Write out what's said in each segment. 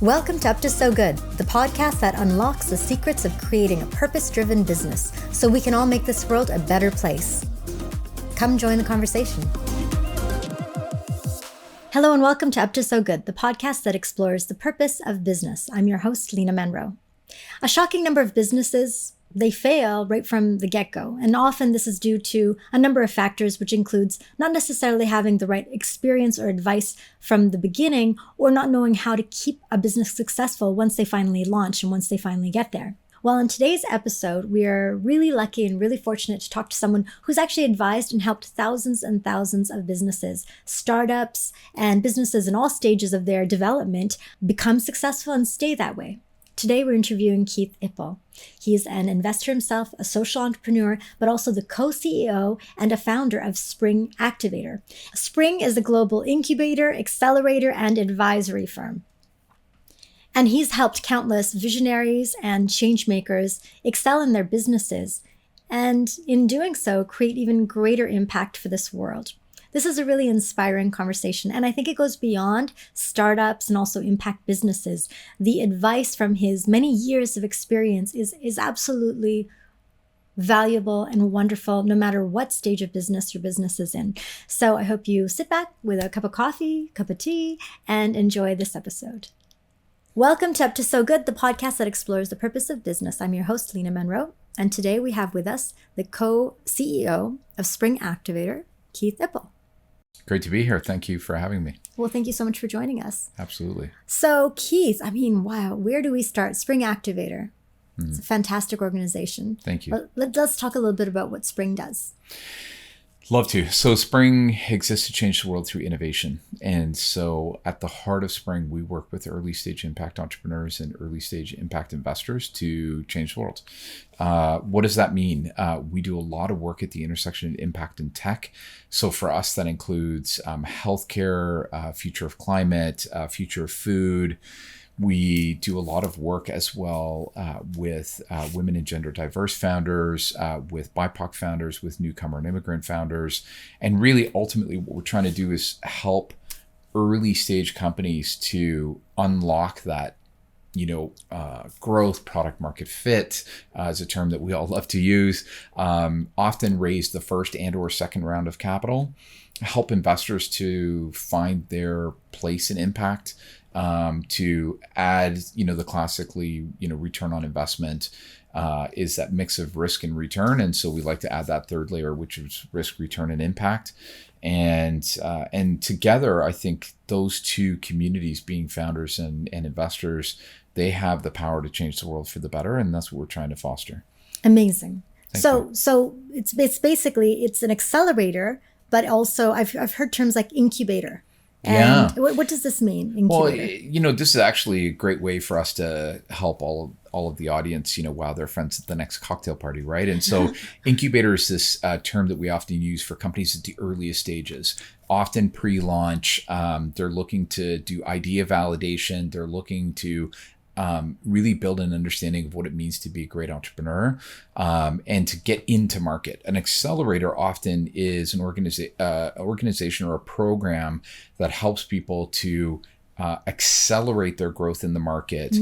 Welcome to Up to So Good, the podcast that unlocks the secrets of creating a purpose-driven business so we can all make this world a better place. Come join the conversation. Hello and welcome to Up to So Good, the podcast that explores the purpose of business. I'm your host, Lena Menro. A shocking number of businesses, they fail right from the get-go. And often this is due to a number of factors, which includes not necessarily having the right experience or advice from the beginning, or not knowing how to keep a business successful once they finally launch and once they finally get there. Well, in today's episode, we are really lucky and really fortunate to talk to someone who's actually advised and helped thousands and thousands of businesses, startups, and businesses in all stages of their development become successful and stay that way. Today, we're interviewing Keith Ippel. He's an investor himself, a social entrepreneur, but also the co-CEO and a founder of Spring Activator. Spring is a global incubator, accelerator, and advisory firm. And he's helped countless visionaries and change makers excel in their businesses, and in doing so, create even greater impact for this world. This is a really inspiring conversation, and I think it goes beyond startups and also impact businesses. The advice from his many years of experience is absolutely valuable and wonderful, no matter what stage of business your business is in. So I hope you sit back with a cup of coffee, cup of tea, and enjoy this episode. Welcome to Up to So Good, the podcast that explores the purpose of business. I'm your host, Lena Menro, and today we have with us the co-CEO of Spring Activator, Keith Ippel. Great to be here. Thank you for having me. Well, thank you so much for joining us. Absolutely. So, Keith, wow, where do we start? Spring Activator. It's a fantastic organization. Thank you. Let's talk a little bit about what Spring does. Love to. So Spring exists to change the world through innovation. And so at the heart of Spring, we work with early stage impact entrepreneurs and early stage impact investors to change the world. What does that mean? We do a lot of work at the intersection of impact and tech. So for us, that includes healthcare, future of climate, future of food. We do a lot of work as well with women and gender diverse founders, with BIPOC founders, with newcomer and immigrant founders. And really, ultimately, what we're trying to do is help early stage companies to unlock that, growth, product market fit is a term that we all love to use, often raise the first and or second round of capital, help investors to find their place in impact, to add, the classically, return on investment is that mix of risk and return. And so we like to add that third layer, which is risk, return, and impact. And together, I think those two communities, being founders and investors, they have the power to change the world for the better. And that's what we're trying to foster. Amazing. So it's basically, it's an accelerator, but also I've heard terms like incubator. And what does this mean, incubator? Well, this is actually a great way for us to help all of the audience, wow their friends at the next cocktail party, right? And so incubator is this term that we often use for companies at the earliest stages, often pre-launch. They're looking to do idea validation. They're looking to really build an understanding of what it means to be a great entrepreneur and to get into market. An accelerator often is an organization or a program that helps people to accelerate their growth in the market,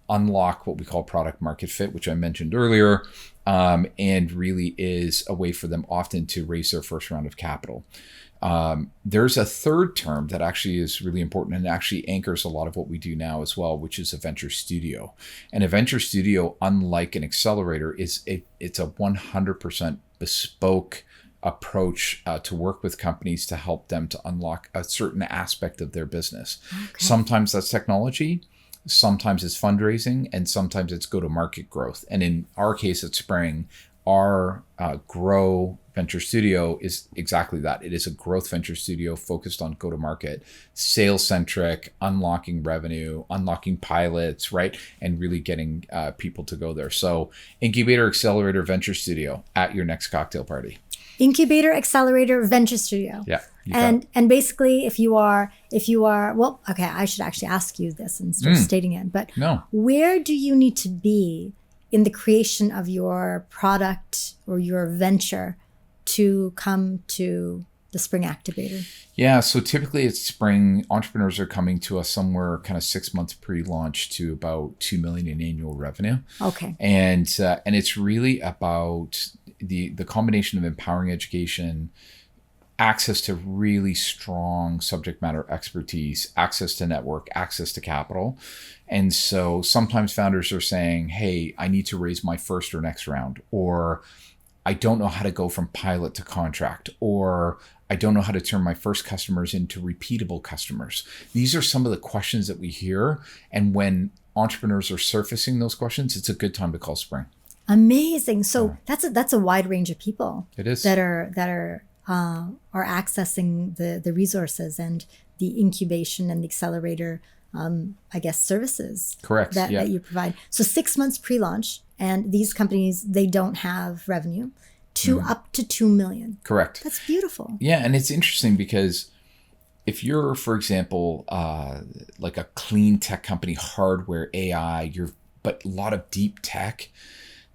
unlock what we call product market fit, which I mentioned earlier, and really is a way for them often to raise their first round of capital. There's a third term that actually is really important and actually anchors a lot of what we do now as well, which is a venture studio. And a venture studio, unlike an accelerator, it's a 100% bespoke approach to work with companies to help them to unlock a certain aspect of their business. Okay. Sometimes that's technology, sometimes it's fundraising, and sometimes it's go-to-market growth. And in our case at Spring, our Grow Venture Studio is exactly that. It is a growth venture studio focused on go-to-market, sales-centric, unlocking revenue, unlocking pilots, right? And really getting people to go there. So Incubator, Accelerator, Venture Studio at your next cocktail party. Incubator, Accelerator, Venture Studio. Yeah. And basically, if you are, well, okay, I should actually ask you this instead of stating it, but where do you need to be in the creation of your product or your venture to come to the Spring Activator? Yeah, so typically it's spring. Entrepreneurs are coming to us somewhere kind of 6 months pre-launch to about 2 million in annual revenue. Okay. And it's really about the combination of empowering education, access to really strong subject matter expertise, access to network, access to capital. And so sometimes founders are saying, hey, I need to raise my first or next round, or I don't know how to go from pilot to contract, or I don't know how to turn my first customers into repeatable customers. These are some of the questions that we hear. And when entrepreneurs are surfacing those questions, it's a good time to call Spring. Amazing. So that's a wide range of people. It is. That are accessing the resources and the incubation and the accelerator, I guess, services. Correct. That you provide. So 6 months pre-launch, and these companies, they don't have revenue, up to 2 million. Correct. That's beautiful. Yeah, and it's interesting because if you're, for example, like a clean tech company, hardware, AI, but a lot of deep tech,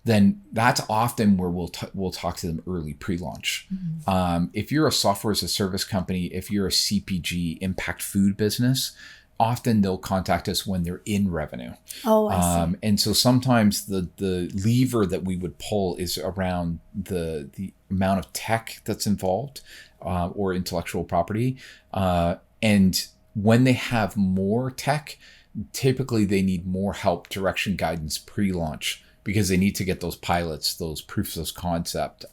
then that's often where we'll talk to them early pre-launch. Mm-hmm. If you're a software as a service company, if you're a CPG impact food business, often they'll contact us when they're in revenue. Oh, I see. And so sometimes the lever that we would pull is around the amount of tech that's involved or intellectual property. And when they have more tech, typically they need more help, direction, guidance pre-launch, because they need to get those pilots, those proofs of concept,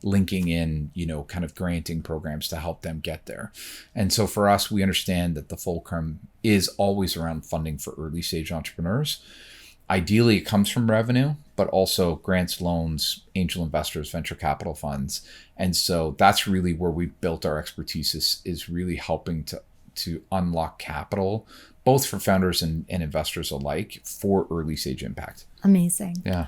linking in, kind of granting programs to help them get there. And so for us, we understand that the fulcrum is always around funding for early stage entrepreneurs. Ideally, it comes from revenue, but also grants, loans, angel investors, venture capital funds. And so that's really where we built our expertise is really helping to unlock capital, both for founders and investors alike, for early stage impact. Amazing. Yeah.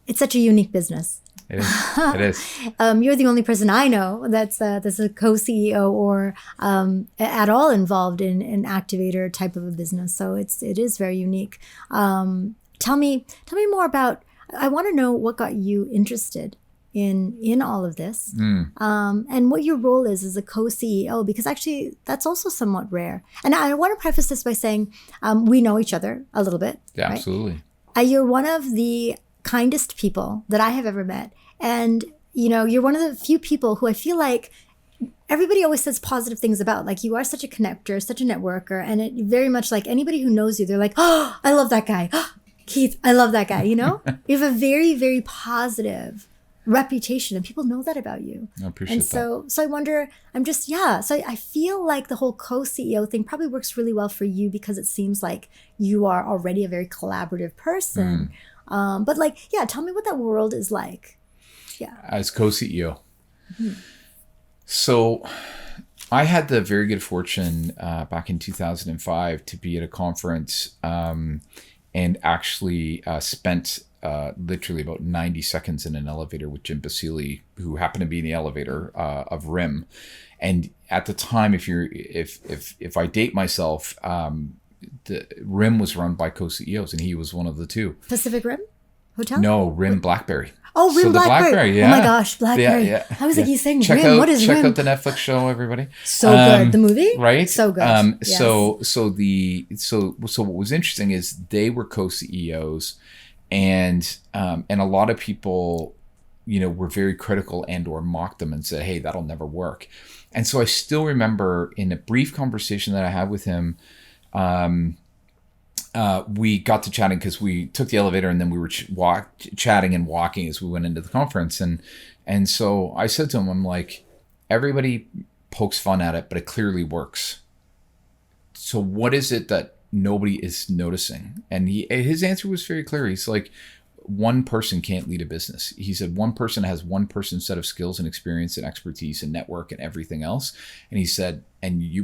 It's such a unique business. It is. It is. You're the only person I know that's a co-CEO or at all involved in an activator type of a business. So it is very unique. Tell me more about. I want to know what got you interested in all of this, and what your role is as a co-CEO, because actually that's also somewhat rare. And I want to preface this by saying we know each other a little bit. Yeah, right? absolutely. You're one of the kindest people that I have ever met. And, you're one of the few people who I feel like everybody always says positive things about. Like, you are such a connector, such a networker. And it very much like anybody who knows you, they're like, oh, I love that guy. Keith, I love that guy. You have a very, very positive reputation, and people know that about you. I appreciate that. So I wonder, so I feel like the whole co-CEO thing probably works really well for you because it seems like you are already a very collaborative person. But tell me what that world is like. Yeah. As co-CEO. Mm-hmm. So I had the very good fortune back in 2005 to be at a conference and actually spent literally about 90 seconds in an elevator with Jim Basile, who happened to be in the elevator of RIM. And at the time, if I date myself, the RIM was run by co-CEOs, and he was one of the two. Pacific Rim Hotel? No, RIM Blackberry. Oh, RIM Blackberry. Yeah. Oh my gosh, Blackberry. Yeah. I was like, he's saying RIM. What is RIM? Check out the Netflix show, everybody. So good. The movie? Right? So good. Yes. So what was interesting is they were co-CEOs, and a lot of people, were very critical and or mocked them and said, hey, that'll never work. And so I still remember in a brief conversation that I had with him, we got to chatting because we took the elevator and then we were chatting and walking as we went into the conference. And so I said to him, I'm like, everybody pokes fun at it, but it clearly works. So what is it that nobody is noticing? And his answer was very clear. He's like, one person can't lead a business. He said one person has one person's set of skills and experience and expertise and network and everything else. And he said,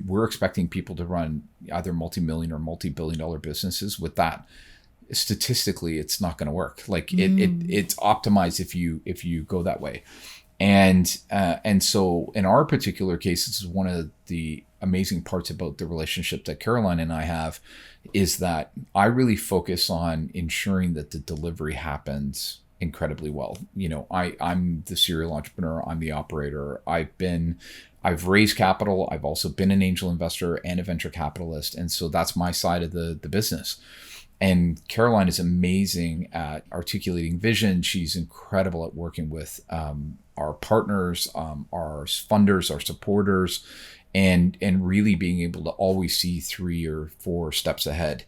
we're expecting people to run either multi-million or multi-billion-dollar businesses with that. Statistically, it's not going to work. Like it's optimized if you go that way. And so in our particular case, this is one of the amazing parts about the relationship that Caroline and I have, is that I really focus on ensuring that the delivery happens incredibly well. I'm the serial entrepreneur. I'm the operator. I've been I've raised capital. I've also been an angel investor and a venture capitalist. And so that's my side of the business. And Caroline is amazing at articulating vision. She's incredible at working with our partners, our funders, our supporters, and really being able to always see 3 or 4 steps ahead,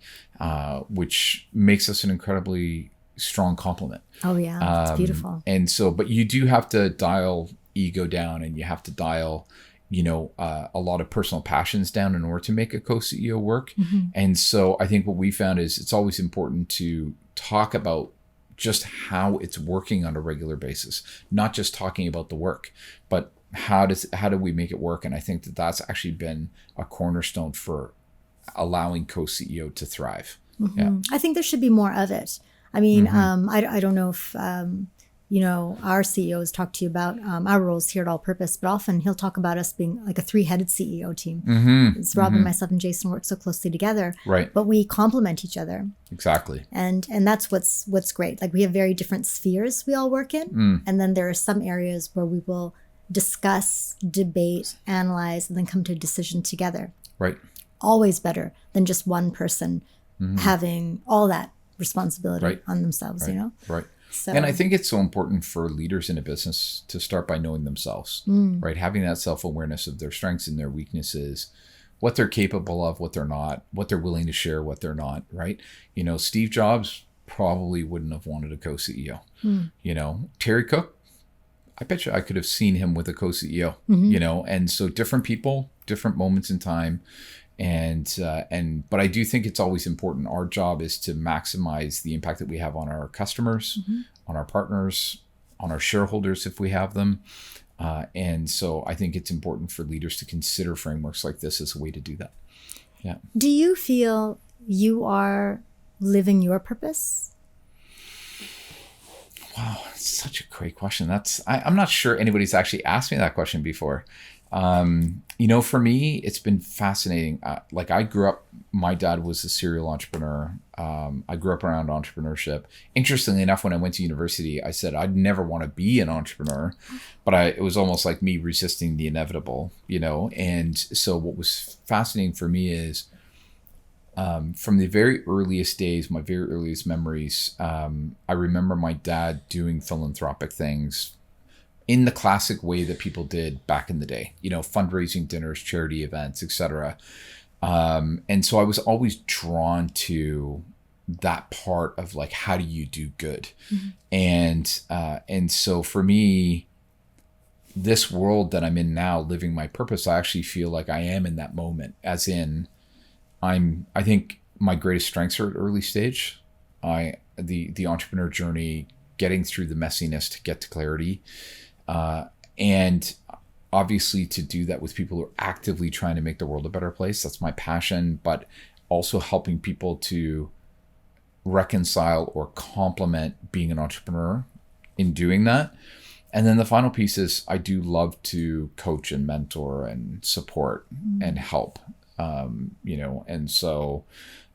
which makes us an incredibly strong complement. Oh yeah, it's beautiful. And so, but you do have to dial ego down, and you have to dial, a lot of personal passions down in order to make a co-CEO work. And so I think what we found is it's always important to talk about just how it's working on a regular basis, not just talking about the work, but how do we make it work? And I think that that's actually been a cornerstone for allowing co-CEO to thrive. Yeah. I think there should be more of it. I mean, I don't know if, our CEOs talk to you about our roles here at All Purpose, but often he'll talk about us being like a 3-headed CEO team. It's Robin, myself, and Jason work so closely together, right? But we complement each other. Exactly. And that's what's great. Like we have very different spheres we all work in. And then there are some areas where we will discuss, debate, analyze, and then come to a decision together. Right. Always better than just one person having all that responsibility on themselves, Right. So. And I think it's so important for leaders in a business to start by knowing themselves, right? Having that self-awareness of their strengths and their weaknesses, what they're capable of, what they're not, what they're willing to share, what they're not, right? Steve Jobs probably wouldn't have wanted a co-CEO. Terry Cook, I bet you I could have seen him with a co-CEO, and so different people, different moments in time. But I do think it's always important. Our job is to maximize the impact that we have on our customers, on our partners, on our shareholders if we have them. And so I think it's important for leaders to consider frameworks like this as a way to do that. Yeah. Do you feel you are living your purpose? Wow, that's such a great question. I'm not sure anybody's actually asked me that question before. For me, it's been fascinating. I grew up, my dad was a serial entrepreneur. I grew up around entrepreneurship. Interestingly enough, when I went to university, I said I'd never want to be an entrepreneur, but it was almost like me resisting the inevitable, And so what was fascinating for me is, from the very earliest days, my very earliest memories, I remember my dad doing philanthropic things in the classic way that people did back in the day, fundraising dinners, charity events, etc. And so I was always drawn to that part of like, how do you do good? And so for me, this world that I'm in now, living my purpose, I actually feel like I am in that moment, as in I think my greatest strengths are at early stage. The entrepreneur journey, getting through the messiness to get to clarity. And obviously to do that with people who are actively trying to make the world a better place. That's my passion, but also helping people to reconcile or complement being an entrepreneur in doing that. And then the final piece is I do love to coach and mentor and support and help, and so,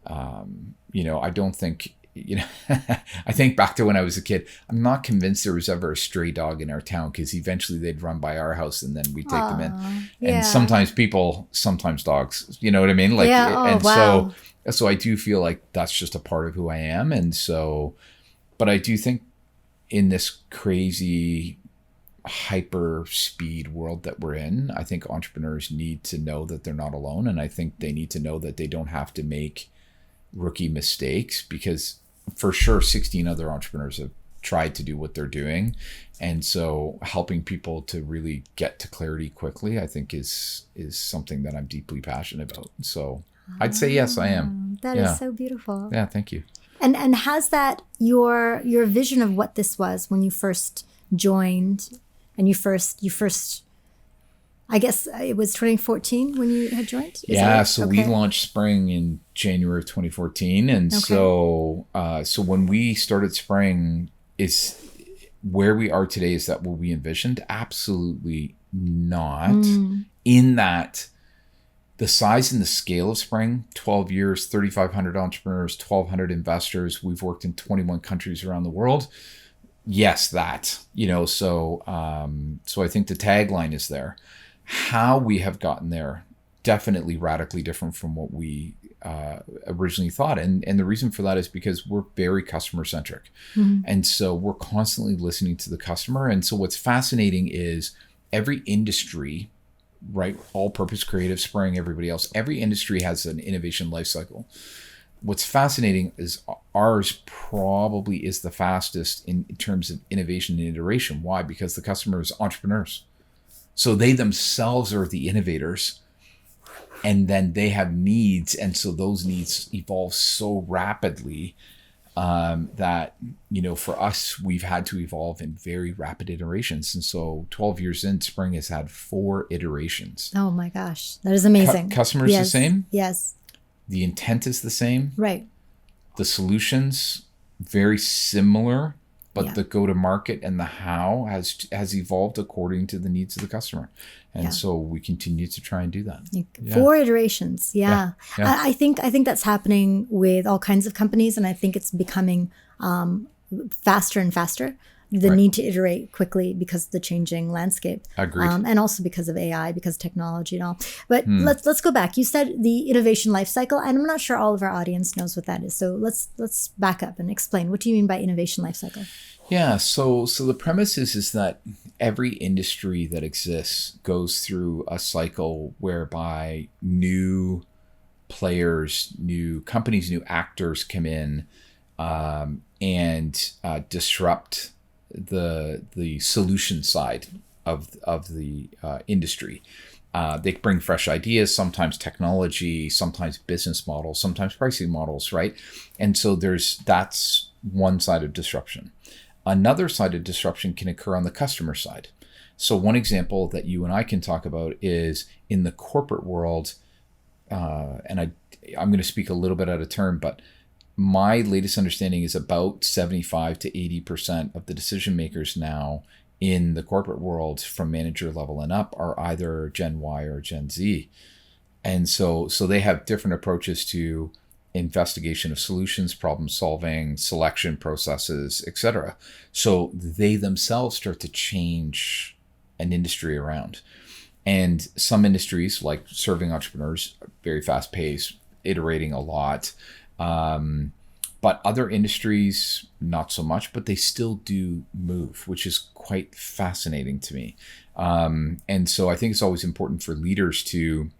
I don't think, I think back to when I was a kid, I'm not convinced there was ever a stray dog in our town, because eventually they'd run by our house and then we'd take them in. Yeah. And sometimes people, sometimes dogs, you know what I mean? Like, wow. So I do feel like that's just a part of who I am. And so, but I do think in this crazy hyper speed world that we're in, I think entrepreneurs need to know that they're not alone. And I think they need to know that they don't have to make rookie mistakes, because for sure 16 other entrepreneurs have tried to do what they're doing. And so helping people to really get to clarity quickly, I think is something that I'm deeply passionate about. So I'd say yes, I am. That is so beautiful. Yeah, thank you. And has that your vision of what this was when you first joined, and you first I guess it was 2014 when you had joined? So we launched Spring in January of 2014. And so when we started Spring, is where we are today, is that what we envisioned? Absolutely not. In that the size and the scale of Spring, 12 years, 3,500 entrepreneurs, 1,200 investors. We've worked in 21 countries around the world. Yes, that, so I think the tagline is there. How we have gotten there, definitely radically different from what we originally thought. And the reason for that is because we're very customer centric. And so we're constantly listening to the customer. And so what's fascinating is every industry, right? All purpose creative, spraying everybody else. Every industry has an innovation life cycle. What's fascinating is ours probably is the fastest in terms of innovation and iteration. Why? Because the customer is entrepreneurs. So they themselves are the innovators, and then they have needs. And so those needs evolve so rapidly that, for us, we've had to evolve in very rapid iterations. And so 12 years in, Spring has had 4 iterations. Oh my gosh. That is amazing. Customers the same. Yes. The intent is the same. Right. The solutions, very similar, but the go-to-market and the how has evolved according to the needs of the customer. And so we continue to try and do that. 4 iterations. Yeah. I think that's happening with all kinds of companies, and I think it's becoming faster and faster. The need to iterate quickly because of the changing landscape. Agreed. And also because of AI, because of technology and all. But let's go back. You said the innovation life cycle, and I'm not sure all of our audience knows what that is. So let's back up and explain. What do you mean by innovation life cycle? Yeah, so the premise is that every industry that exists goes through a cycle whereby new players, new companies, new actors come in and disrupt the solution side of the industry. They bring fresh ideas, sometimes technology, sometimes business models, sometimes pricing models, right? And so that's one side of disruption. Another side of disruption can occur on the customer side. So one example that you and I can talk about is in the corporate world, and I'm going to speak a little bit out of turn, but my latest understanding is about 75 to 80% of the decision makers now in the corporate world from manager level and up are either Gen Y or Gen Z. And so they have different approaches to investigation of solutions, problem solving, selection processes, etc. So they themselves start to change an industry around. And some industries, like serving entrepreneurs, very fast paced, iterating a lot. But other industries, not so much, but they still do move, which is quite fascinating to me. And so I think it's always important for leaders to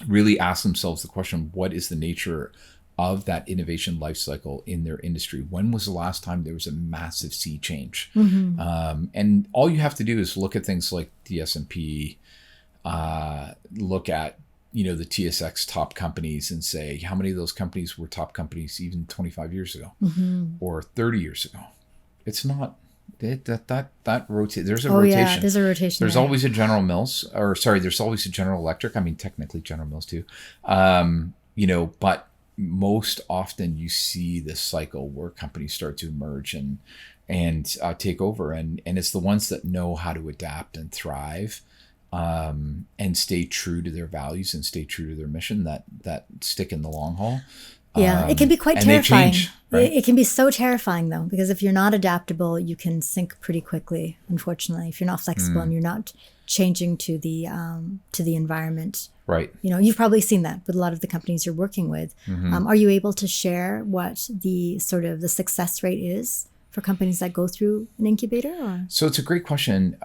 really ask themselves the question, what is the nature of that innovation life cycle in their industry? When was the last time there was a massive sea change? And all you have to do is look at things like the S&P, look at the TSX top companies and say, how many of those companies were top companies even 25 years ago or 30 years ago? It's not that rotate. There's a rotation. Yeah, there's a rotation. There's always a General Mills, there's always a General Electric. I mean, technically General Mills too. But most often you see this cycle where companies start to emerge and take over, and it's the ones that know how to adapt and thrive. And stay true to their values and stay true to their mission that stick in the long haul. Yeah, it can be quite terrifying. They change, right? It can be so terrifying though, because if you're not adaptable, you can sink pretty quickly. Unfortunately, if you're not flexible and you're not changing to the environment, right? You've probably seen that with a lot of the companies you're working with. Are you able to share what the sort of the success rate is for companies that go through an incubator? Or? So it's a great question.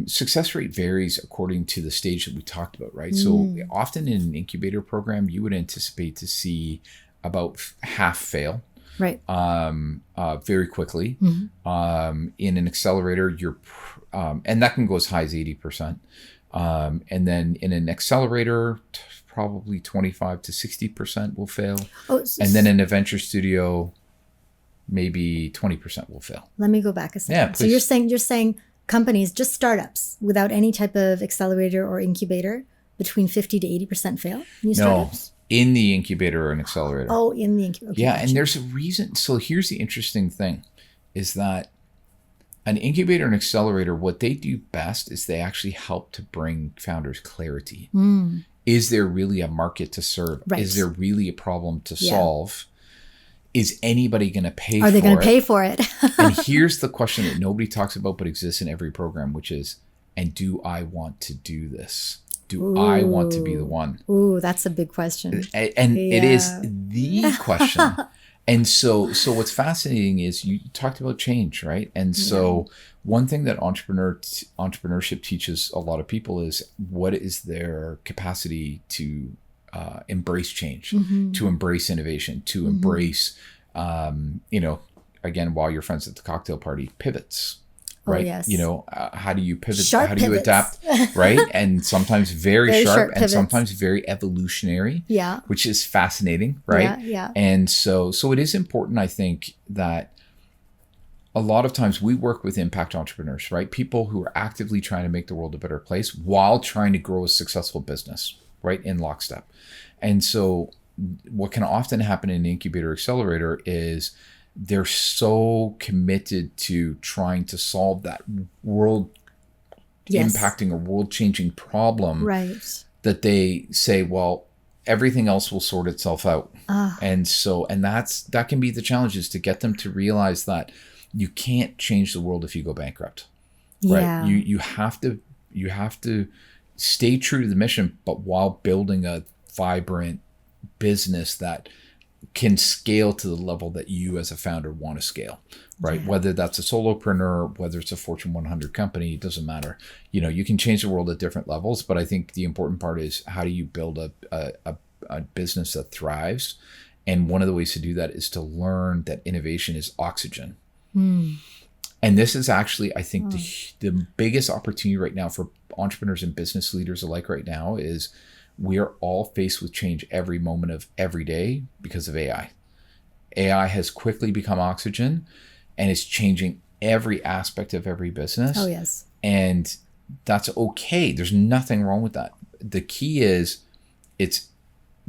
Success rate varies according to the stage that we talked about, right? So often in an incubator program, you would anticipate to see about half fail, right? Very quickly. In an accelerator, and that can go as high as 80%. And then in an accelerator, probably 25 to 60% will fail. And then in a venture studio, maybe 20% will fail. Let me go back a second. Yeah, please. So you're saying companies, just startups, without any type of accelerator or incubator, between 50 to 80% fail? New startups? In the incubator or an accelerator. Oh, in the incubator. Okay, yeah, gotcha. and there's a reason. So here's the interesting thing, is that an incubator and accelerator, what they do best is they actually help to bring founders clarity. Is there really a market to serve? Right. Is there really a problem to solve? Is anybody going to pay for it? Are they going to pay for it? And here's the question that nobody talks about but exists in every program, which is, And do I want to do this? Do I want to be the one? Ooh, that's a big question. And it is the question. And so what's fascinating is you talked about change, right? And so one thing that entrepreneurship teaches a lot of people is what is their capacity to embrace change, to embrace innovation, to embrace, again, while you're friends at the cocktail party, pivots. Right. Oh, yes. How do you pivot? Sharp how do you pivots. adapt? Right. And sometimes very sharp and pivots. sometimes very evolutionary. Yeah. Which is fascinating. Right. Yeah. And so it is important, I think, that a lot of times we work with impact entrepreneurs, right? People who are actively trying to make the world a better place while trying to grow a successful business, right? In lockstep. And so what can often happen in an incubator accelerator is they're so committed to trying to solve that world impacting or world changing problem, right, that they say, well, everything else will sort itself out. And that can be the challenge, is to get them to realize that you can't change the world if you go bankrupt. Right. Yeah. You have to stay true to the mission, but while building a vibrant business that can scale to the level that you as a founder want to scale, right? Yeah. Whether that's a solopreneur, whether it's a Fortune 100 company, it doesn't matter. You can change the world at different levels, but I think the important part is, how do you build a business that thrives? And one of the ways to do that is to learn that innovation is oxygen. And this is actually, I think, the biggest opportunity right now for entrepreneurs and business leaders alike right now is we are all faced with change every moment of every day because of AI. AI has quickly become oxygen and is changing every aspect of every business. Oh, yes. And that's okay. There's nothing wrong with that. The key is it's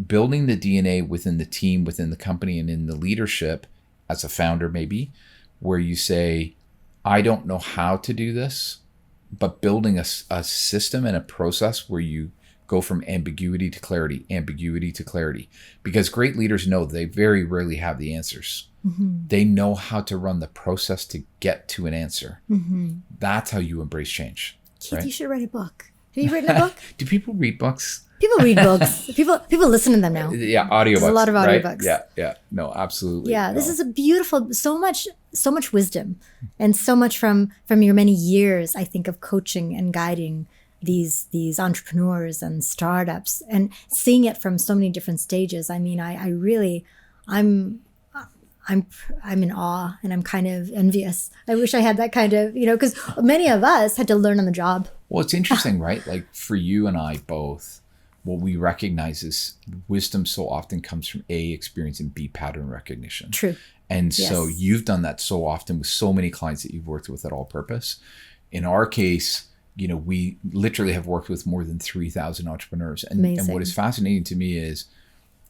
building the DNA within the team, within the company, and in the leadership as a founder, maybe, where you say, I don't know how to do this, but building a system and a process where you go from ambiguity to clarity, because great leaders know they very rarely have the answers. They know how to run the process to get to an answer. That's how you embrace change. Keith, right? You should write a book. Have you written a book? Do people read books? People read books. People listen to them now. Yeah, audiobooks. There's a lot of audiobooks. Right? Yeah. No, absolutely. Yeah, this is a beautiful, so much wisdom, and so much from your many years, I think, of coaching and guiding these entrepreneurs and startups, and seeing it from so many different stages. I mean, I'm in awe, and I'm kind of envious. I wish I had that kind of, because many of us had to learn on the job. Well, it's interesting, right? Like for you and I both, what we recognize is wisdom so often comes from A, experience, and B, pattern recognition. True. And so you've done that so often with so many clients that you've worked with at All Purpose. In our case, we literally have worked with more than 3,000 entrepreneurs. And what is fascinating to me is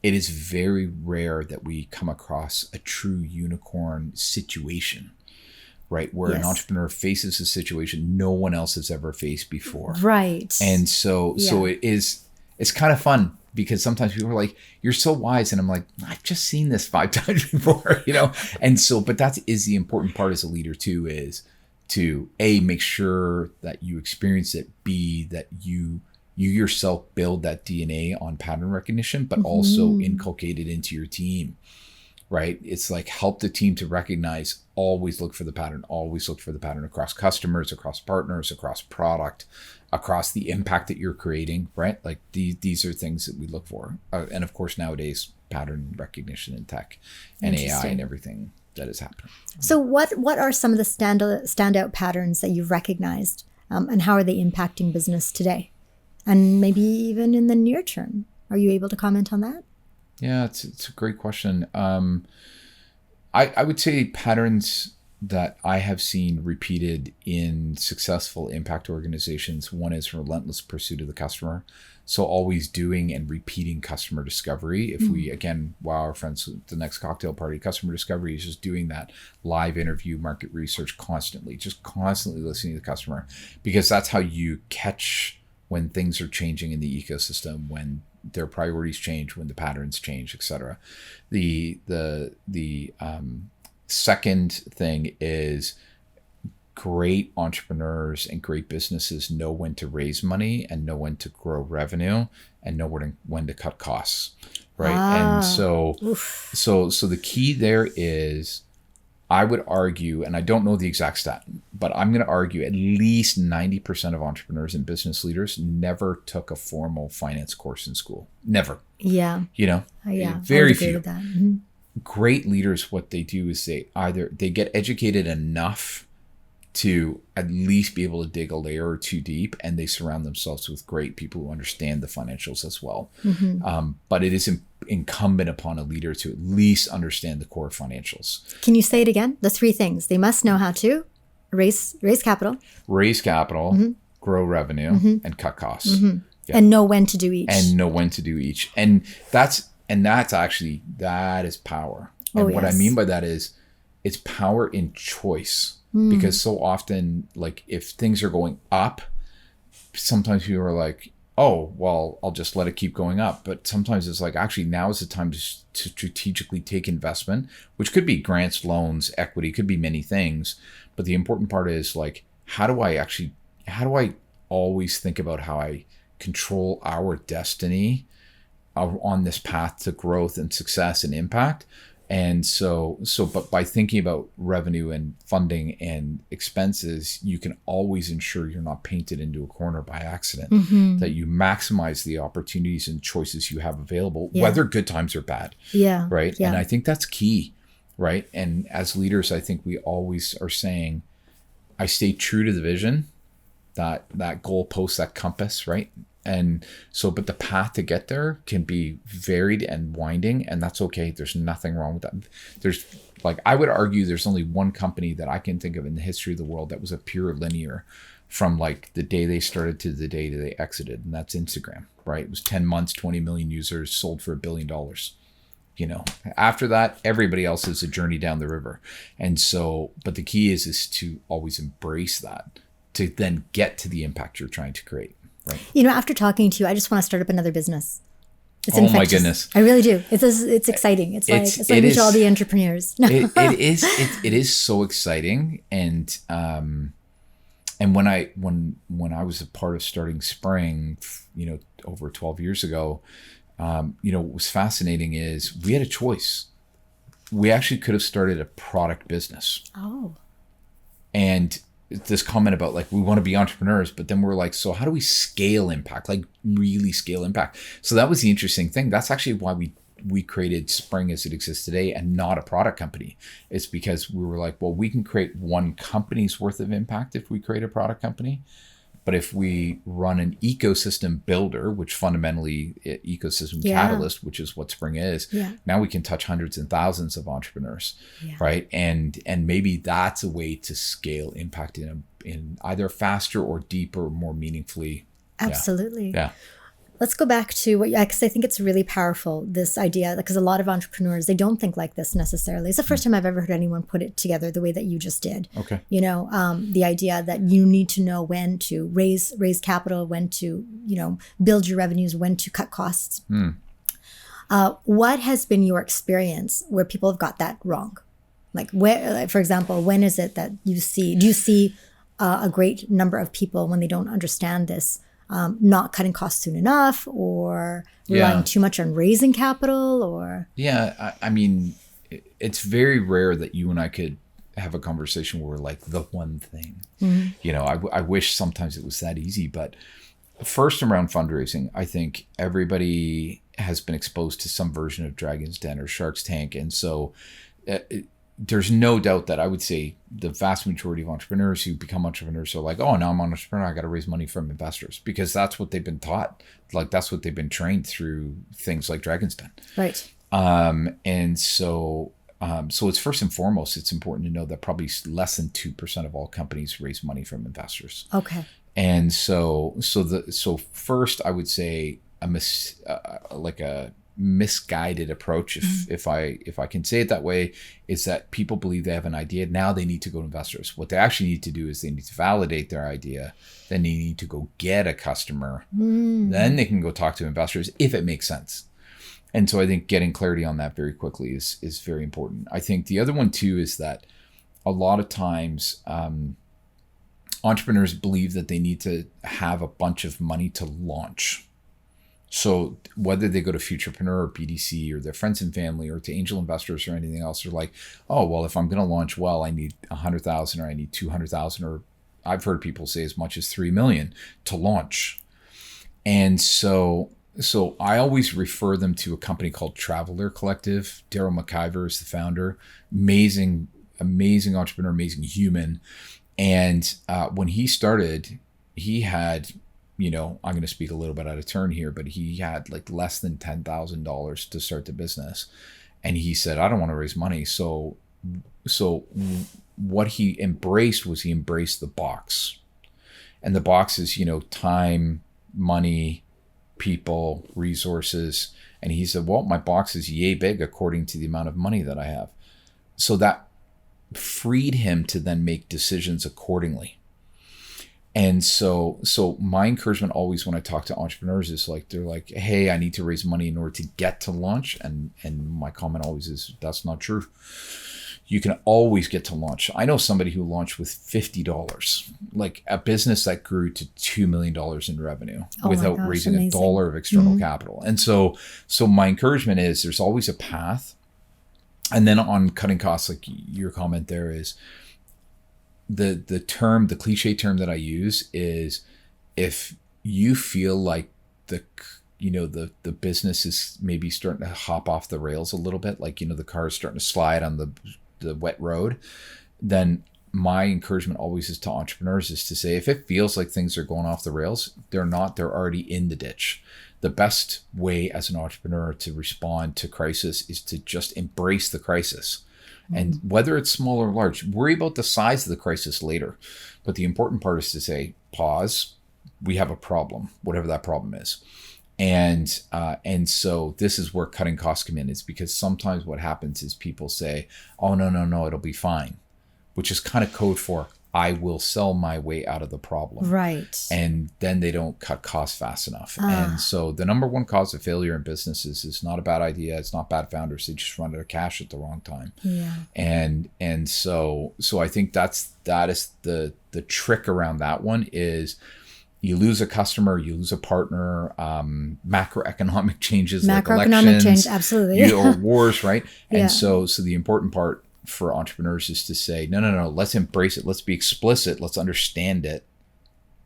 it is very rare that we come across a true unicorn situation, right? Where an entrepreneur faces a situation no one else has ever faced before. Right. And so it's kind of fun, because sometimes people are like, you're so wise. And I'm like, I've just seen this 5 times before, And so, but that is the important part as a leader too, is to A, make sure that you experience it, B, that you yourself build that DNA on pattern recognition, but also inculcate it into your team, right? It's like, help the team to recognize, always look for the pattern across customers, across partners, across product, across the impact that you're creating, right? Like these are things that we look for. And of course, nowadays, pattern recognition in tech and AI and everything that is happening. So what are some of the standout patterns that you've recognized, and how are they impacting business today? And maybe even in the near term? Are you able to comment on that? Yeah, it's a great question. I would say patterns that I have seen repeated in successful impact organizations. One is relentless pursuit of the customer. So always doing and repeating customer discovery. If we, again, wow our friends at the next cocktail party, customer discovery is just doing that live interview, market research constantly listening to the customer, because that's how you catch when things are changing in the ecosystem, when their priorities change, when the patterns change, etc. The second thing is great entrepreneurs and great businesses know when to raise money and know when to grow revenue and know when to cut costs, right? And so the key there is, I would argue, and I don't know the exact stat, but I'm going to argue at least 90% of entrepreneurs and business leaders never took a formal finance course in school. Never. Yeah. Very few. With that. Mm-hmm. Great leaders, what they do is they get educated enough to at least be able to dig a layer or two deep, and they surround themselves with great people who understand the financials as well. Mm-hmm. But it is incumbent upon a leader to at least understand the core financials. Can you say it again? The 3 things. They must know how to raise capital, mm-hmm. grow revenue, mm-hmm. and cut costs. Mm-hmm. Yeah. And know when to do each. And that's actually, that is power. And what I mean by that is, it's power in choice. Because so often, like, if things are going up, sometimes people are like, oh, well, I'll just let it keep going up. But sometimes it's like, actually, now is the time to strategically take investment, which could be grants, loans, equity, could be many things. But the important part is, like, how do I always think about how I control our destiny on this path to growth and success and impact? And but by thinking about revenue and funding and expenses, you can always ensure you're not painted into a corner by accident, mm-hmm. that you maximize the opportunities and choices you have available, whether good times or bad. Yeah. Right. Yeah. And I think that's key. Right. And as leaders, I think we always are saying, I stay true to the vision, that goalpost, that compass. Right. And so, but the path to get there can be varied and winding, and that's okay. There's nothing wrong with that. I would argue there's only one company that I can think of in the history of the world that was a pure linear from like the day they started to the day that they exited. And that's Instagram, right? It was 10 months, 20 million users, sold for $1 billion. After that, everybody else is a journey down the river. And so, but the key is to always embrace that, to then get to the impact you're trying to create. Right. After talking to you, I just want to start up another business. It's infectious. My goodness. I really do. It's exciting. It's like we all the entrepreneurs. It is so exciting. And when I was a part of starting Spring, over 12 years ago, what was fascinating is we had a choice. We actually could have started a product business. Oh. And this comment about like, we want to be entrepreneurs, but then we're like, so how do we scale impact, like really scale impact? So that was the interesting thing. That's actually why we created Spring as it exists today and not a product company. It's because we were like, well, we can create one company's worth of impact if we create a product company. But if we run an ecosystem builder, which fundamentally ecosystem catalyst, which is what Spring is, now we can touch hundreds and thousands of entrepreneurs, right? And maybe that's a way to scale impact in either faster or deeper, more meaningfully. Absolutely. Yeah. Let's go back to because I think it's really powerful, this idea, because a lot of entrepreneurs, they don't think like this necessarily. It's the first time I've ever heard anyone put it together the way that you just did. Okay. The idea that you need to know when to raise capital, when to, build your revenues, when to cut costs. What has been your experience where people have got that wrong? Like, for example, when is it that do you see a great number of people when they don't understand this, not cutting costs soon enough, or relying too much on raising capital, or? Yeah, I mean, it's very rare that you and I could have a conversation where we're like the one thing. Mm-hmm. I wish sometimes it was that easy, but first around fundraising, I think everybody has been exposed to some version of Dragon's Den or Shark's Tank. And so there's no doubt that I would say the vast majority of entrepreneurs who become entrepreneurs are like, oh, now I'm an entrepreneur, I got to raise money from investors, because that's what they've been taught. Like, that's what they've been trained through things like Dragon's Den. Right. And so it's first and foremost, it's important to know that probably less than 2% of all companies raise money from investors. Okay. And so first I would say a misguided approach, if I can say it that way, is that people believe they have an idea. Now they need to go to investors. What they actually need to do is they need to validate their idea. Then they need to go get a customer. Then they can go talk to investors if it makes sense. And so I think getting clarity on that very quickly is very important. I think the other one too is that a lot of times entrepreneurs believe that they need to have a bunch of money to launch. So whether they go to Futurepreneur or BDC or their friends and family or to angel investors or anything else, they're like, oh, well, if I'm going to launch well, I need 100,000 or I need 200,000, or I've heard people say as much as 3 million to launch. And so I always refer them to a company called Traveler Collective. Daryl McIver is the founder. Amazing entrepreneur, amazing human. And when he started, he had, I'm going to speak a little bit out of turn here, but he had like less than $10,000 to start the business. And he said, I don't want to raise money. So what he embraced the box. And the box is, time, money, people, resources. And he said, well, my box is yay big according to the amount of money that I have. So that freed him to then make decisions accordingly. And so my encouragement always when I talk to entrepreneurs is like, they're like, hey, I need to raise money in order to get to launch. And my comment always is, that's not true. You can always get to launch. I know somebody who launched with $50, like a business that grew to $2 million in revenue without raising a dollar of external capital. And so my encouragement is there's always a path. And then on cutting costs, like your comment there is the cliche term that I use is, if you feel like the business is maybe starting to hop off the rails a little bit, like, the car is starting to slide on the wet road, then my encouragement always is to entrepreneurs is to say, if it feels like things are going off the rails, they're not, they're already in the ditch. The best way as an entrepreneur to respond to crisis is to just embrace the crisis. And whether it's small or large, worry about the size of the crisis later. But the important part is to say, pause, we have a problem, whatever that problem is. And so this is where cutting costs come in. It's because sometimes what happens is people say, oh, no, it'll be fine, which is kind of code for, I will sell my way out of the problem. Right. And then they don't cut costs fast enough. And so the number one cause of failure in businesses is not a bad idea. It's not bad founders. They just run out of cash at the wrong time. Yeah. And so I think that is the trick around that one is, you lose a customer, you lose a partner, macroeconomic changes like elections, change, absolutely, or wars, right? Yeah. And so the important part for entrepreneurs is to say, no, let's embrace it. Let's be explicit. Let's understand it.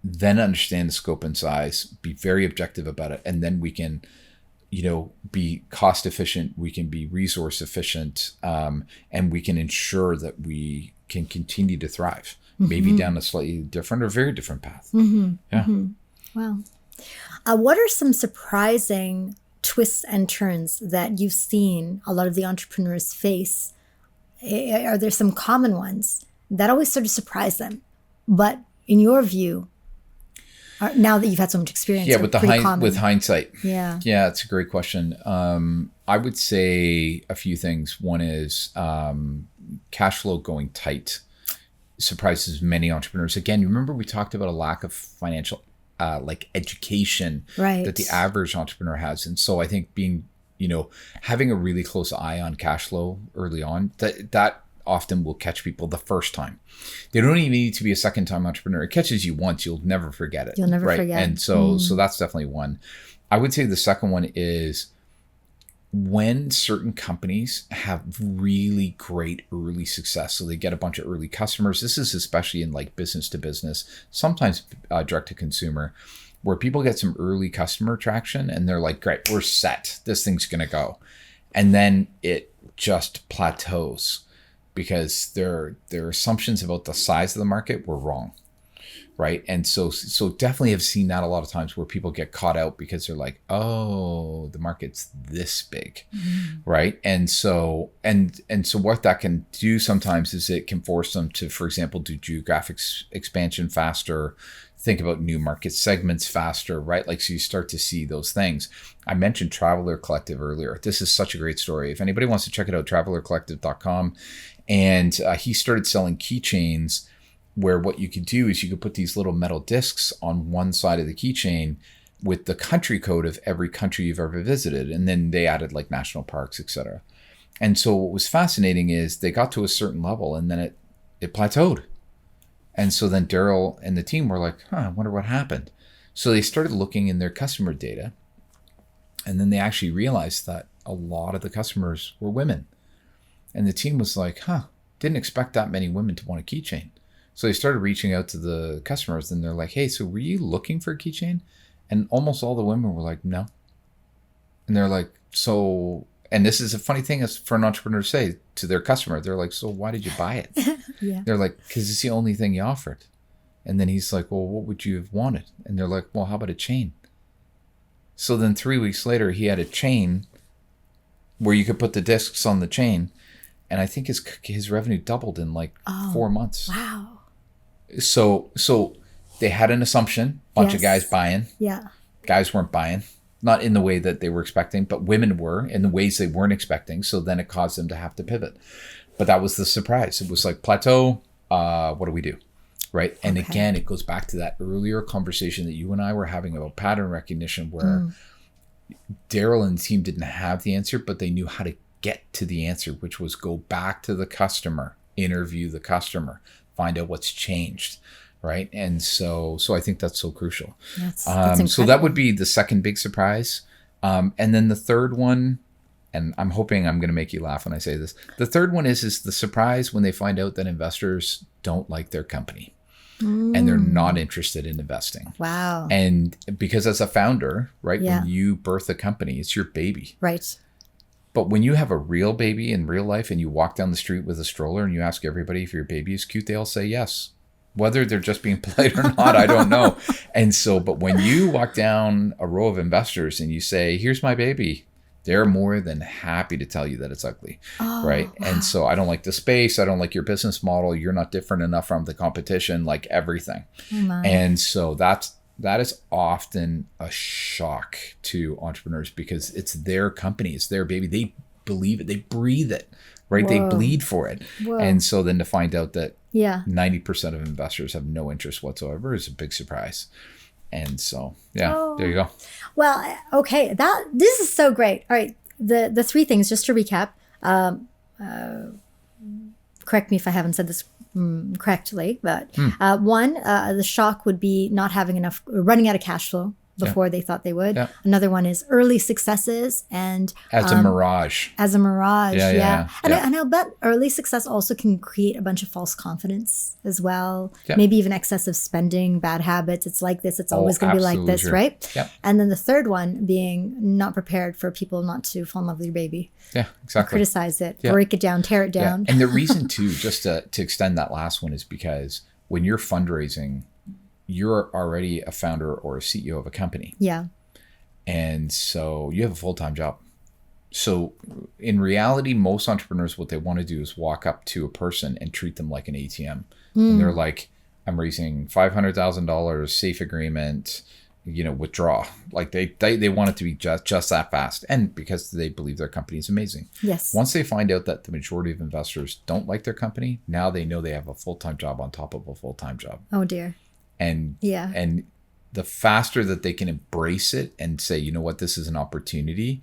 Then understand the scope and size, be very objective about it. And then we can, be cost efficient. We can be resource efficient. And we can ensure that we can continue to thrive, maybe down a slightly different or very different path. Yeah. Wow. What are some surprising twists and turns that you've seen a lot of the entrepreneurs face? Are there some common ones that always sort of surprise them, but in your view, now that you've had so much experience, with hindsight, yeah, it's a great question. I would say a few things. One is cash flow going tight surprises many entrepreneurs. Again, you remember we talked about a lack of financial education that the average entrepreneur has, and so I think being having a really close eye on cash flow early on, that often will catch people the first time. They don't even need to be a second time entrepreneur. It catches you once, you'll never forget it. You'll never forget. And so that's definitely one. I would say the second one is when certain companies have really great early success. So they get a bunch of early customers. This is especially in like business to business, sometimes direct to consumer, where people get some early customer traction and they're like, great, we're set. This thing's going to go. And then it just plateaus because their assumptions about the size of the market were wrong. Right. And so definitely have seen that a lot of times where people get caught out because they're like, oh, the market's this big. Right. And so what that can do sometimes is it can force them to, for example, do geographic expansion faster, think about new market segments faster, right? Like, so you start to see those things. I mentioned Traveler Collective earlier. This is such a great story. If anybody wants to check it out, travelercollective.com. And he started selling keychains where what you could do is you could put these little metal discs on one side of the keychain with the country code of every country you've ever visited. And then they added like national parks, etc. And so what was fascinating is they got to a certain level and then it plateaued. And so then Daryl and the team were like, I wonder what happened. So they started looking in their customer data, and then they actually realized that a lot of the customers were women. And the team was like, didn't expect that many women to want a keychain. So they started reaching out to the customers, and they're like, hey, so were you looking for a keychain? And almost all the women were like, no. And they're like, so, and this is a funny thing is for an entrepreneur to say to their customer, they're like, so why did you buy it? Yeah. They're like, because it's the only thing you offered. And then he's like, well, what would you have wanted? And they're like, well, how about a chain? So then 3 weeks later, he had a chain where you could put the discs on the chain. And I think his revenue doubled in like 4 months. Wow. So they had an assumption, bunch of guys buying. Yeah. Guys weren't buying, not in the way that they were expecting, but women were in the ways they weren't expecting. So then it caused them to have to pivot. But that was the surprise. It was like, plateau, what do we do? Right. And again, it goes back to that earlier conversation that you and I were having about pattern recognition, where Daryl and the team didn't have the answer, but they knew how to get to the answer, which was go back to the customer, interview the customer, find out what's changed. Right. And so I think that's so crucial. That's so that would be the second big surprise. And then the third one, and I'm hoping I'm going to make you laugh when I say this. The third one is the surprise when they find out that investors don't like their company. And they're not interested in investing. Wow. And because as a founder, right, when you birth a company, it's your baby. Right. But when you have a real baby in real life and you walk down the street with a stroller and you ask everybody if your baby is cute, they all say yes. Whether they're just being polite or not, I don't know. And so, but when you walk down a row of investors and you say, here's my baby, they're more than happy to tell you that it's ugly, right? Wow. And so I don't like the space. I don't like your business model. You're not different enough from the competition, like everything. And so that is often a shock to entrepreneurs because it's their company. It's their baby. They believe it. They breathe it, right? They bleed for it. And so then to find out that 90% of investors have no interest whatsoever is a big surprise. And so, there you go. Well, okay. This is so great. All right. The three things, just to recap, correct me if I haven't said this correctly, but one, the shock would be not having enough, running out of cash flow before they thought they would. Another one is early successes and as a mirage. As a mirage, And Yeah. I bet early success also can create a bunch of false confidence as well. Maybe even excessive spending, bad habits. It's like this. It's always going to be like this, right? And then the third one being not prepared for people not to fall in love with your baby. Yeah, exactly. Criticize it, break it down, tear it down. And the reason too, just to extend that last one, is because when you're fundraising, you're already a founder or a CEO of a company. Yeah. And so you have a full-time job. So in reality, most entrepreneurs, what they want to do is walk up to a person and treat them like an ATM. And they're like, I'm raising $500,000, safe agreement, withdraw. Like they want it to be just that fast. And because they believe their company is amazing. Yes. Once they find out that the majority of investors don't like their company, now they know they have a full-time job on top of a full-time job. Oh dear. And the faster that they can embrace it and say, you know what, this is an opportunity,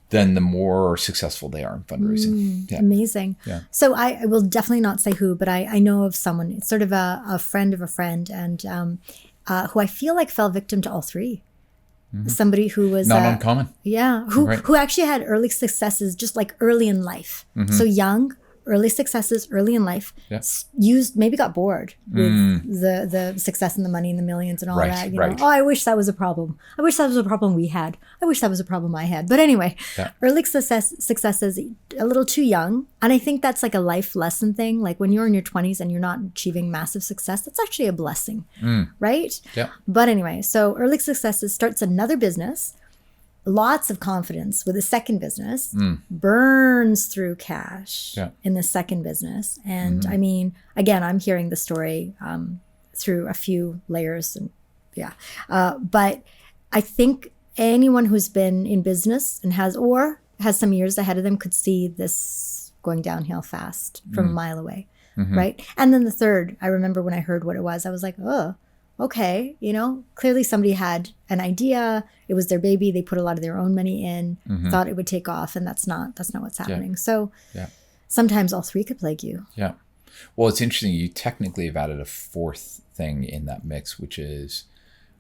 then the more successul they are in fundraising. Amazing. Yeah. So I will definitely not say who, but I know of someone, it's sort of a friend of a friend, and who I feel like fell victim to all three. Somebody who was not uncommon. Yeah. Who actually had early successes just like early in life. So young, early successes early in life, maybe got bored with the success and the money and the millions and all that. Oh, I wish that was a problem. I wish that was a problem we had. I wish that was a problem I had. But anyway, early successes, a little too young. And I think that's like a life lesson thing. Like when you're in your 20s and you're not achieving massive success, that's actually a blessing, right? Yeah. But anyway, so early successes, starts another business, lots of confidence with a second business, burns through cash in the second business. And I mean, again, I'm hearing the story through a few layers. And but I think anyone who's been in business and has some years ahead of them could see this going downhill fast from a mile away, right? And then the third, I remember when I heard what it was, I was like, oh, okay, clearly somebody had an idea. It was their baby. They put a lot of their own money in, thought it would take off, and that's not what's happening. So sometimes all three could plague you. Yeah. Well, it's interesting. You technically have added a fourth thing in that mix, which is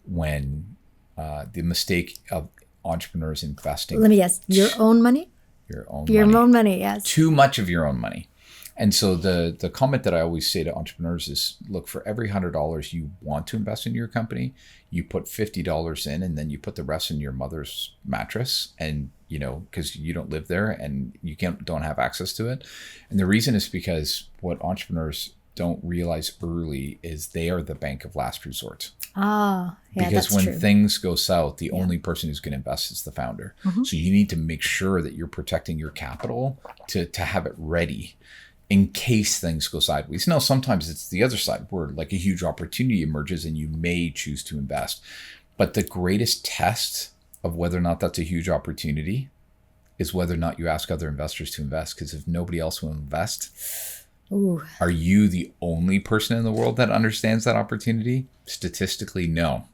when the mistake of entrepreneurs investing. Let me guess. Your own money? Your own Your money. own money, yes. Too much of your own money. And so the comment that I always say to entrepreneurs is, look, for every $100 you want to invest in your company, you put $50 in, and then you put the rest in your mother's mattress, and because you don't live there and you don't have access to it. And the reason is because what entrepreneurs don't realize early is they are the bank of last resort. Ah, yeah, because that's when true. things go south, the only person who's going to invest is the founder. Mm-hmm. So you need to make sure that you're protecting your capital to have it ready in case things go sideways. Now, sometimes it's the other side where like a huge opportunity emerges and you may choose to invest. But the greatest test of whether or not that's a huge opportunity is whether or not you ask other investors to invest. Because if nobody else will invest, Ooh. Are you the only person in the world that understands that opportunity? Statistically, no.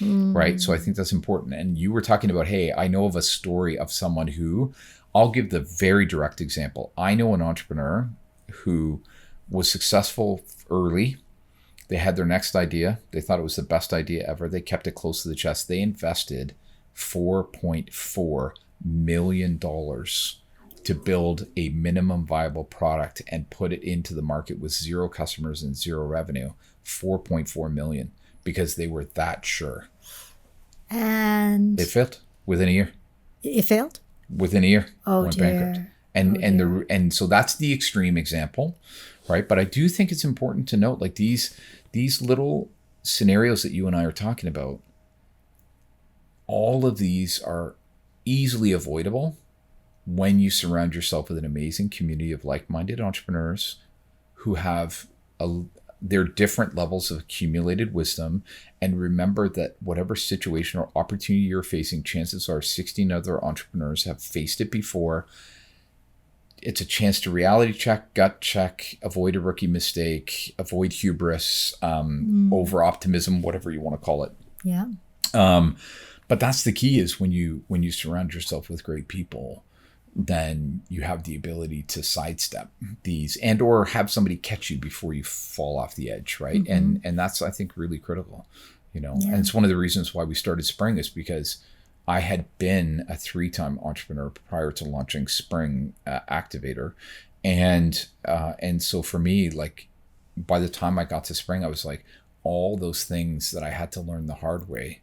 Right? So I think that's important. And you were talking about, hey, I know of a story of someone who, I'll give the very direct example. I know an entrepreneur who was successful early. They had their next idea. They thought it was the best idea ever. They kept it close to the chest. They invested $4.4 million to build a minimum viable product and put it into the market with 0 customers and 0 revenue. 4.4 million, because they were that sure. And It failed within a year. It failed? Within a year. Oh, went dear. bankrupt. And so that's the extreme example, right? But I do think it's important to note, like these little scenarios that you and I are talking about, all of these are easily avoidable when you surround yourself with an amazing community of like-minded entrepreneurs who have their different levels of accumulated wisdom. And remember that whatever situation or opportunity you're facing, chances are 16 other entrepreneurs have faced it before. It's a chance to reality check, gut check, avoid a rookie mistake, avoid hubris, over optimism, whatever you want to call it. Yeah. But that's the key, is when you surround yourself with great people, then you have the ability to sidestep these and or have somebody catch you before you fall off the edge, right? Mm-hmm. And that's, I think, really critical, Yeah. And it's one of the reasons why we started Spring, is because I had been a 3-time entrepreneur prior to launching Spring Activator. And so for me, like, by the time I got to Spring, I was like, all those things that I had to learn the hard way,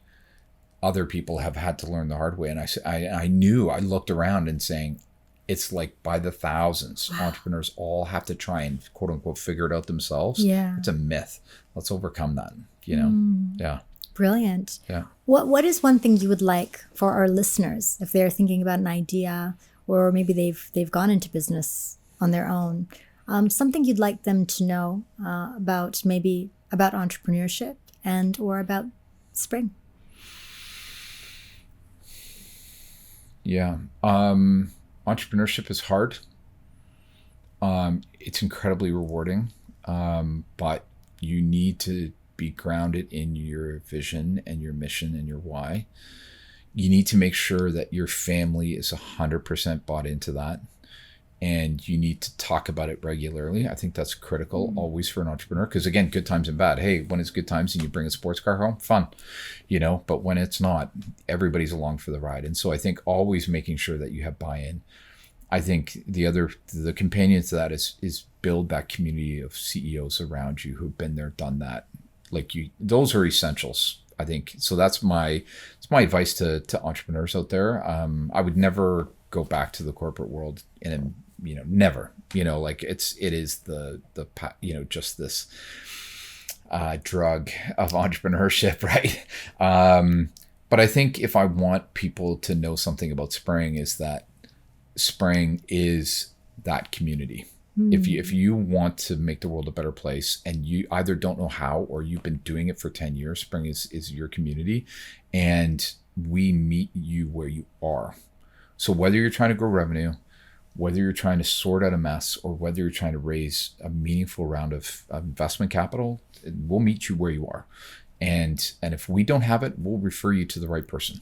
other people have had to learn the hard way. And I knew, I looked around and saying, it's like by the thousands. Wow. Entrepreneurs all have to try and quote unquote figure it out themselves. Yeah. It's a myth. Let's overcome that, Yeah. Brilliant. Yeah. What is one thing you would like for our listeners, if they're thinking about an idea, or maybe they've gone into business on their own, something you'd like them to know about entrepreneurship and or about Spring? Yeah. Entrepreneurship is hard. It's incredibly rewarding. But you need to be grounded in your vision and your mission and your why. You need to make sure that your family is 100% bought into that. And you need to talk about it regularly. I think that's critical always for an entrepreneur. Because again, good times and bad. Hey, when it's good times and you bring a sports car home, fun, but when it's not, everybody's along for the ride. And so I think always making sure that you have buy-in. I think the companion to that is build that community of CEOs around you who've been there, done that. Those are essentials, I think. So that's my advice to entrepreneurs out there. I would never go back to the corporate world never, it is the just this drug of entrepreneurship, right? But I think if I want people to know something about Spring, is that Spring is that community. If you want to make the world a better place and you either don't know how or you've been doing it for 10 years, Spring is your community, and we meet you where you are. So whether you're trying to grow revenue, whether you're trying to sort out a mess, or whether you're trying to raise a meaningful round of investment capital, we'll meet you where you are. And if we don't have it, we'll refer you to the right person.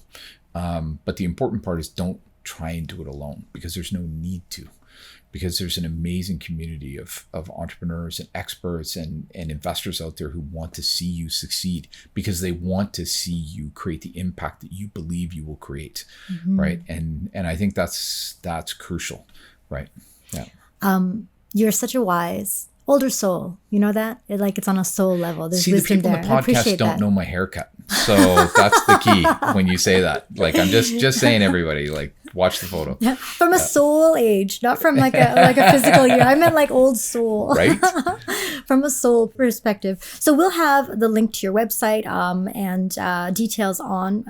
But the important part is don't try and do it alone, because there's no need to. because there's an amazing community of entrepreneurs and experts and investors out there who want to see you succeed, because they want to see you create the impact that you believe you will create, right? And I think that's crucial, right? Yeah. You're such a wise older soul. You know that? It's on a soul level. There's See, the wisdom people there. in the podcast don't know my haircut. So that's the key when you say that. Like, I'm just saying, everybody, like, watch the photo. From a soul age, not from like a physical year. I meant like old soul. Right? From a soul perspective. So we'll have the link to your website and details on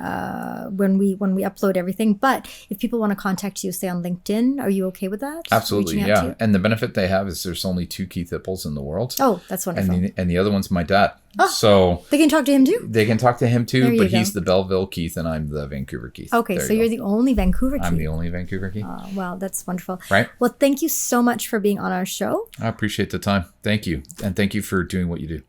when we upload everything. But if people want to contact you, say on LinkedIn, are you okay with that? Absolutely, yeah. And the benefit they have is there's only 2 Keith Ippels in the world. Oh, that's wonderful. And the other one's my dad. Oh, so they can talk to him too? They can talk to him too, but he's go. the Belleville Keith and I'm the Vancouver Keith. Okay, so you're the only Vancouver Keith. I'm the only Vancouver Keith. Wow, that's wonderful. Right? Well, thank you so much for being on our show. I appreciate the time. Thank you. And thank you for doing what you do.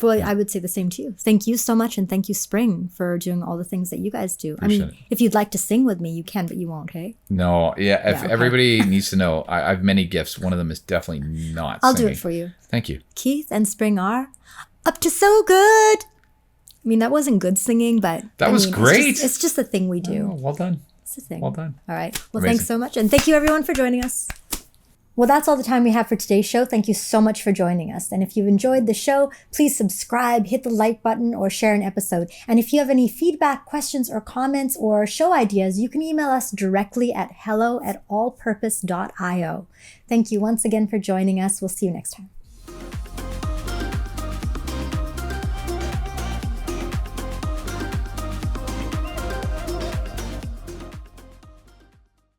Well, I would say the same to you. Thank you so much. And thank you, Spring, for doing all the things that you guys do. Appreciate it. If you'd like to sing with me, you can, but you won't, hey? No, yeah. If okay. Everybody needs to know, I have many gifts. One of them is definitely not I'll singing. do it for you. Thank you. Keith and Spring are up to so good. I mean, that wasn't good singing, but that was great. It's just a thing we do. Oh, well done. It's a thing. Well done. All right. Well, Amazing. Thanks so much. And thank you, everyone, for joining us. Well, that's all the time we have for today's show. Thank you so much for joining us. And if you've enjoyed the show, please subscribe, hit the like button, or share an episode. And if you have any feedback, questions, or comments, or show ideas, you can email us directly at hello@allpurpose.io. Thank you once again for joining us. We'll see you next time.